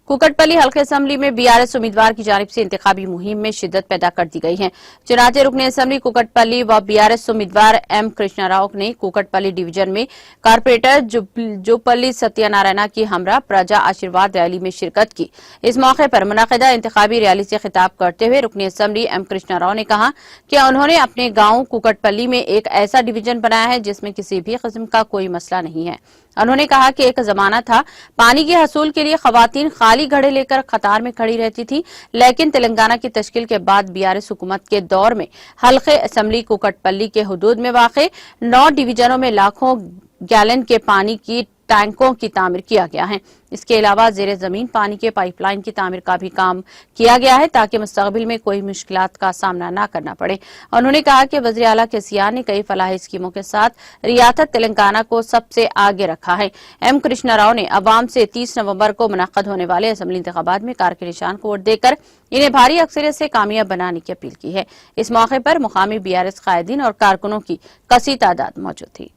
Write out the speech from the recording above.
कुकटपल्ली हल्के असम्बली में बीआरएस उम्मीदवार की जानिब से इंतखाबी मुहिम में शिद्दत पैदा कर दी गई है। चुनाचे रुकने असम्बली कुकटपल्ली व बीआरएस उम्मीदवार एम कृष्णा राव ने कुकटपल्ली डिवीजन में कारपोरेटर जोपल्ली सत्यनारायण की हमरा प्रजा आशीर्वाद रैली में शिरकत की। इस मौके पर मुनाकिदा इंतखाबी रैली से खिताब करते हुए रुकने असम्बली एम कृष्णा राव ने कहा कि उन्होंने अपने गांव कुकटपल्ली में एक ऐसा डिवीजन बनाया है जिसमें किसी भी किस्म का कोई मसला नहीं है। उन्होंने कहा कि एक जमाना था पानी के हसूल के लिए खवातीन खाली घड़े लेकर कतार में खड़ी रहती थी, लेकिन तेलंगाना की तश्कील के बाद बीआरएस हुकूमत के दौर में हल्के असम्बली कुकटपल्ली के हुदूद में वाक़े 9 डिवीजनों में लाखों गैलन के पानी की टैंकों की तामीर किया गया है। इसके अलावा जेर जमीन पानी के पाइपलाइन की तामीर का भी काम किया गया है ताकि मुस्तकबिल में कोई मुश्किलात का सामना न करना पड़े। उन्होंने कहा कि वज़ीर आला केसीआर ने कई फलाही स्कीमों के साथ रियासत तेलंगाना को सबसे आगे रखा है। एम कृष्णा राव ने अवाम से 30 नवंबर को मुनक्कद होने वाले असम्बली इंतखाबात में कार के निशान को वोट देकर इन्हें भारी अक्सरियत से कामयाब बनाने की अपील की है। इस मौके पर मुकामी बीआरएस कायदीन और कारकुनों की कसी तादाद मौजूद थी।